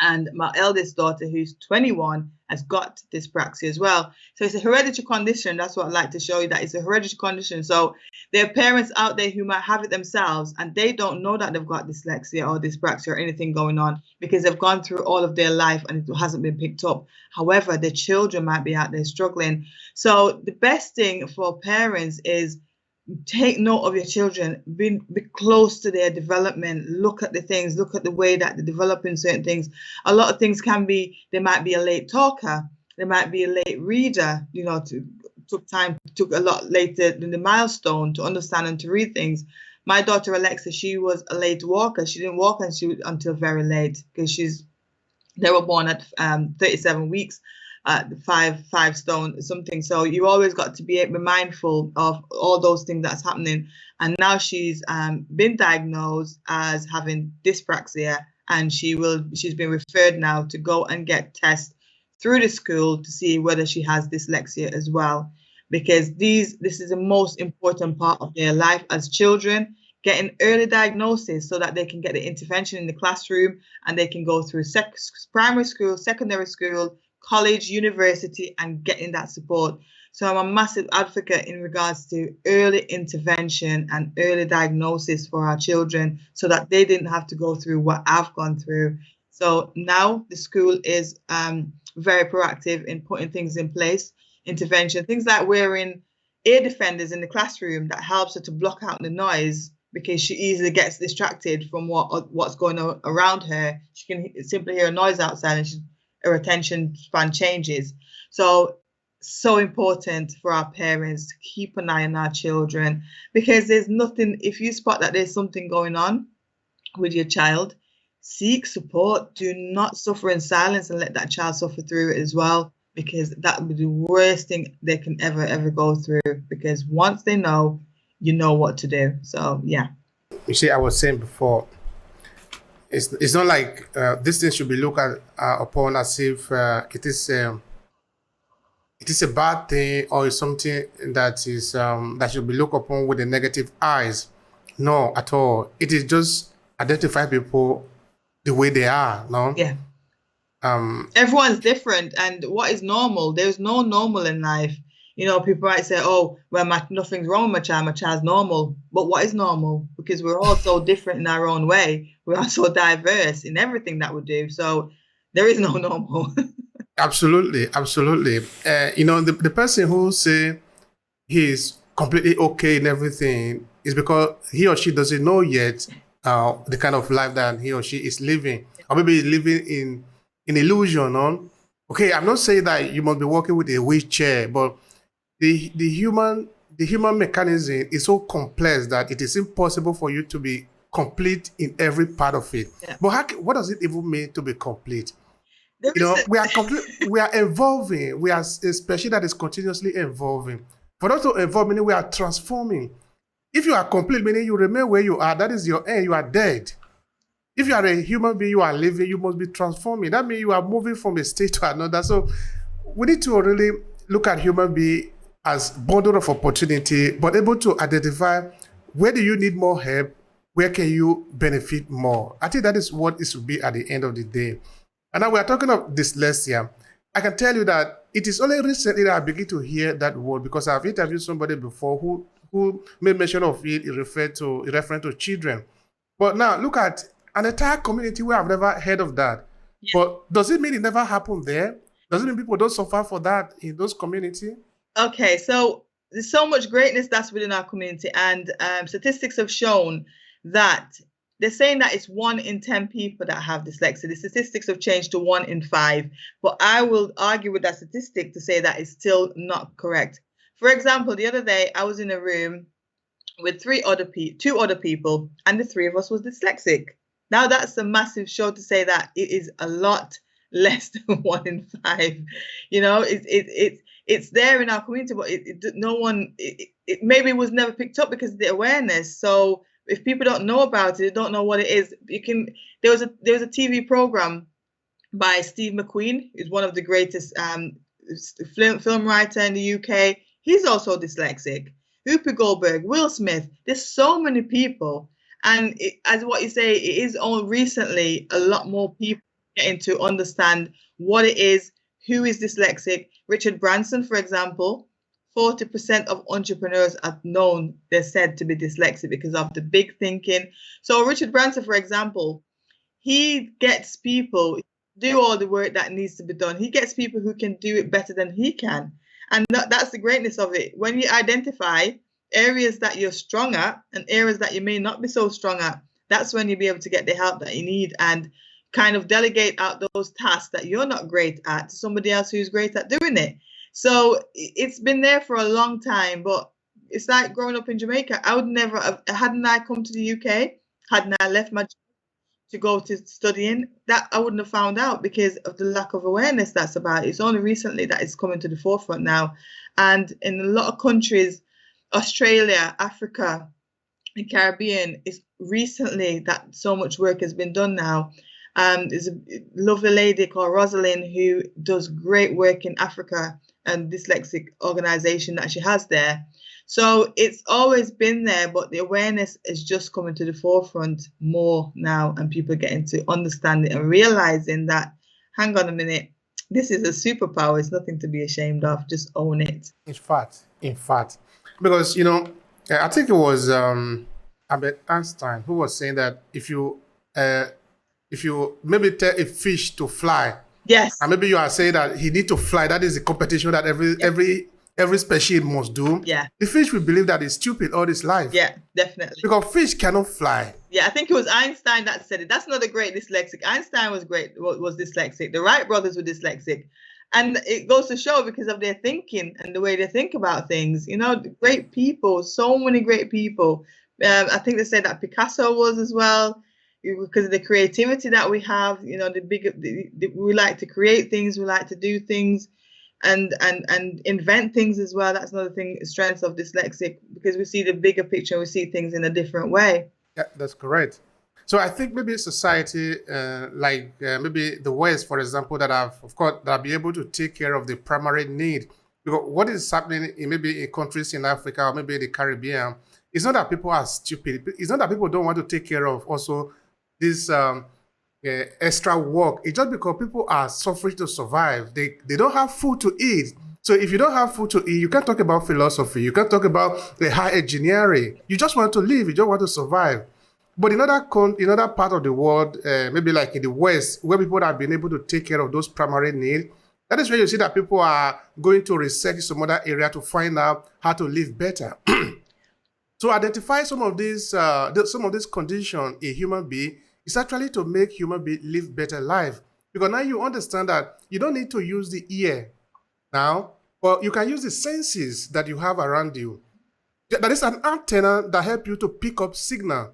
And my eldest daughter, who's 21, has got dyspraxia as well. So it's a hereditary condition. That's what I'd like to show you, that it's a hereditary condition. So there are parents out there who might have it themselves and they don't know that they've got dyslexia or dyspraxia or anything going on because they've gone through all of their life and it hasn't been picked up. However, their children might be out there struggling. So the best thing for parents is take note of your children, be close to their development, look at the things, look at the way that they're developing certain things. A lot of things can be, they might be a late talker, they might be a late reader, you know, took a lot later than the milestone to understand and to read things. My daughter Alexa, she was a late walker. She didn't walk until very late because they were born at 37 weeks. 5 stone something. So you always got to be mindful of all those things that's happening. And now she's been diagnosed as having dyspraxia, and she's been referred now to go and get tests through the school to see whether she has dyslexia as well, because this is the most important part of their life as children, getting early diagnosis so that they can get the intervention in the classroom and they can go through primary school, secondary school, college, university, and getting that support. So I'm a massive advocate in regards to early intervention and early diagnosis for our children so that they didn't have to go through what I've gone through. So now the school is very proactive in putting things in place, intervention, things like wearing ear defenders in the classroom that helps her to block out the noise, because she easily gets distracted from what's going on around her. She can simply hear a noise outside and her attention span changes. So important for our parents to keep an eye on our children, because there's nothing, if you spot that there's something going on with your child, seek support. Do not suffer in silence and let that child suffer through it as well, because that would be the worst thing they can ever go through, because once they know, you know what to do. So yeah. You see, I was saying before, it's not like this thing should be looked at upon as if it is a bad thing, or it's something that is that should be looked upon with the negative eyes. No, at all. It is just identify people the way they are. No. Yeah. Everyone's different, and what is normal? There's no normal in life. You know, people might say, "Oh, well, nothing's wrong with my child's normal." But what is normal? Because we're all so different in our own way. We are so diverse in everything that we do. So there is no normal. Absolutely. You know, the person who say he's completely okay in everything is because he or she doesn't know yet the kind of life that he or she is living, or maybe he's living in illusion. No? Okay, I'm not saying that you must be working with a wheelchair, but the human mechanism is so complex that it is impossible for you to be complete in every part of it. Yeah. But what does it even mean to be complete? You know, we are evolving. We are a species that is continuously evolving. For us to evolve, meaning we are transforming. If you are complete, meaning you remain where you are, that is your end, you are dead. If you are a human being, you are living, you must be transforming. That means you are moving from a state to another. So we need to really look at human being as bundle of opportunity, but able to identify where do you need more help, where can you benefit more. I think that is what it should be at the end of the day. And now we are talking of dyslexia. I can tell you that it is only recently that I begin to hear that word, because I've interviewed somebody before who made mention of it referring to children. But now look at an entire community where I've never heard of that. Yeah. But does it mean it never happened there? Does it mean people don't suffer for that in those communities? Okay, so there's so much greatness that's within our community, and statistics have shown that they're saying that it's 1 in 10 people that have dyslexia. The statistics have changed to 1 in 5, but I will argue with that statistic to say that it's still not correct. For example, the other day I was in a room with 2 other people, and the 3 of us was dyslexic. Now that's a massive show to say that it is a lot less than 1 in 5. You know, it's there in our community, but it maybe was never picked up because of the awareness. So if people don't know about it, they don't know what it is. There was a TV program by Steve McQueen, who's one of the greatest film writer in the UK. He's also dyslexic. Whoopi Goldberg, Will Smith. There's so many people, and as what you say, it is only recently a lot more people getting to understand what it is, who is dyslexic. Richard Branson, for example, 40% of entrepreneurs are known, they're said to be dyslexic because of the big thinking. So Richard Branson, for example, he gets people do all the work that needs to be done. He gets people who can do it better than he can. And that's the greatness of it. When you identify areas that you're strong at and areas that you may not be so strong at, that's when you'll be able to get the help that you need and kind of delegate out those tasks that you're not great at to somebody else who's great at doing it. So it's been there for a long time, but it's like growing up in Jamaica. I would never have, hadn't I come to the UK, hadn't I left my job to go to studying, that I wouldn't have found out because of the lack of awareness that's about it. It's only recently that it's coming to the forefront now. And in a lot of countries, Australia, Africa, the Caribbean, it's recently that so much work has been done now. There's a lovely lady called Rosalind who does great work in Africa and dyslexic organization that she has there. So it's always been there, but the awareness is just coming to the forefront more now, and people are getting to understand it and realizing that, hang on a minute, this is a superpower. It's nothing to be ashamed of. Just own it. In fact, because, you know, I think it was Albert Einstein who was saying that if you maybe tell a fish to fly, yes, and maybe you are saying that he need to fly, that is a competition that every species must do. Yeah. The fish will believe that it's stupid all his life. Yeah, definitely. Because fish cannot fly. Yeah, I think it was Einstein that said it. That's not a great dyslexic. Einstein was dyslexic. The Wright brothers were dyslexic. And it goes to show because of their thinking and the way they think about things. You know, great people, so many great people. I think they said that Picasso was as well, because of the creativity that we have. You know, we like to create things, we like to do things. And invent things as well. That's another thing, strength of dyslexic, because we see the bigger picture, we see things in a different way. Yeah, that's correct. So I think maybe society, maybe the West, for example, that be able to take care of the primary need. Because what is happening maybe in countries in Africa or maybe in the Caribbean, it's not that people are stupid. It's not that people don't want to take care of also this extra work. It's just because people are suffering to survive. They don't have food to eat. So if you don't have food to eat, you can't talk about philosophy. You can't talk about the high engineering. You just want to live. You just want to survive. But in other part of the world, maybe like in the West, where people have been able to take care of those primary needs, that is where you see that people are going to research some other area to find out how to live better. To identify some of these conditions in human being is actually to make human being live better life. Because now you understand that you don't need to use the ear now, but you can use the senses that you have around you. That is an antenna that helps you to pick up signal.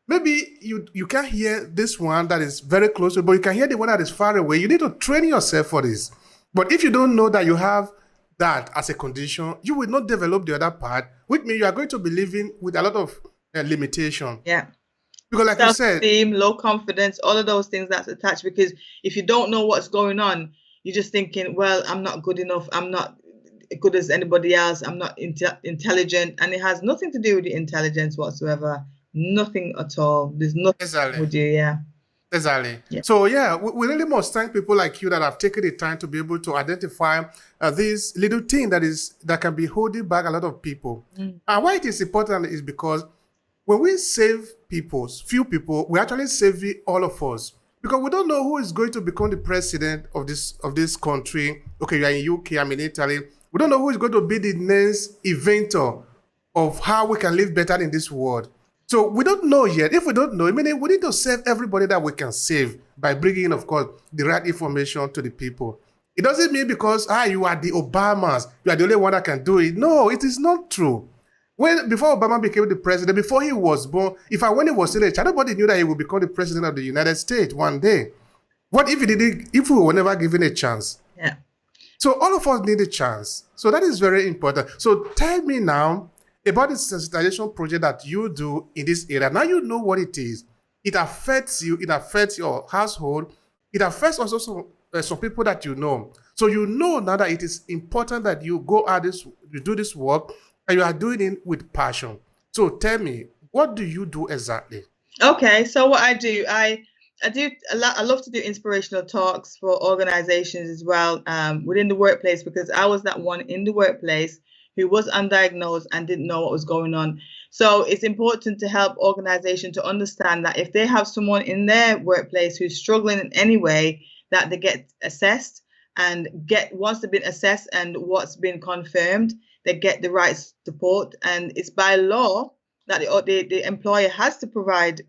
Maybe you can't hear this one that is very close to you, but you can hear the one that is far away. You need to train yourself for this. But if you don't know that you have that as a condition, you will not develop the other part, which means you are going to be living with a lot of limitation. Yeah. Because like I said, low confidence, all of those things that's attached. Because if you don't know what's going on, you're just thinking, well, I'm not good enough. I'm not good as anybody else. I'm not intelligent. And it has nothing to do with the intelligence whatsoever. Nothing at all. There's nothing with you. Yeah. Exactly. Yeah. So yeah, we really must thank people like you that have taken the time to be able to identify this little thing that can be holding back a lot of people. And why it is important is because when we save few people, we actually save all of us, because we don't know who is going to become the president of this country. Okay, you are in UK, I'm in Italy. We don't know who is going to be the next inventor of how we can live better in this world. So we don't know yet. If we don't know, I mean, we need to save everybody that we can save by bringing, of course, the right information to the people. It doesn't mean because you are the Obamas, you are the only one that can do it. No, it is not true. Before Obama became the president, before he was born, when he was still a child, nobody knew that he would become the president of the United States one day. What if he didn't? If we were never given a chance? Yeah. So all of us need a chance. So that is very important. So tell me now about the sensitization project that you do in this area. Now you know what it is. It affects you. It affects your household. It affects also some people that you know. So you know now that it is important that you go out you do this work, and you are doing it with passion. So tell me, what do you do exactly? Okay, so what I do, I I love to do inspirational talks for organizations as well, within the workplace, because I was that one in the workplace who was undiagnosed and didn't know what was going on. So it's important to help organizations to understand that if they have someone in their workplace who's struggling in any way, that they get assessed, and once they've been assessed and what's been confirmed, they get the right support. And it's by law that the employer has to provide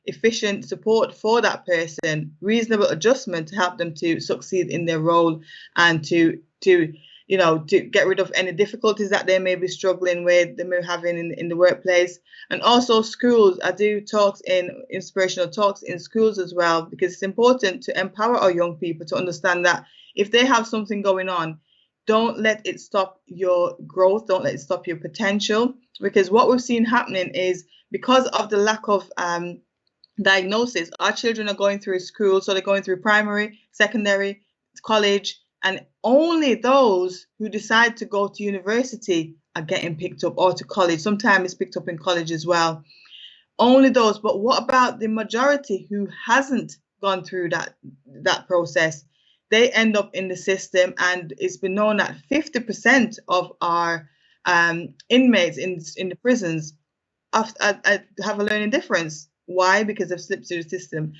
efficient support for that person, reasonable adjustment to help them to succeed in their role, and to get rid of any difficulties that they may be struggling with, they may be having in the workplace. And also schools. I do inspirational talks in schools as well, because it's important to empower our young people to understand that if they have something going on, don't let it stop your growth, don't let it stop your potential. Because what we've seen happening is, because of the lack of diagnosis, our children are going through school, so they're going through primary, secondary, college, and only those who decide to go to university are getting picked up, or to college. Sometimes it's picked up in college as well. Only those. But what about the majority who hasn't gone through that process? They end up in the system, and it's been known that 50% of our inmates in the prisons have a learning difference. Why? Because they've slipped through the system.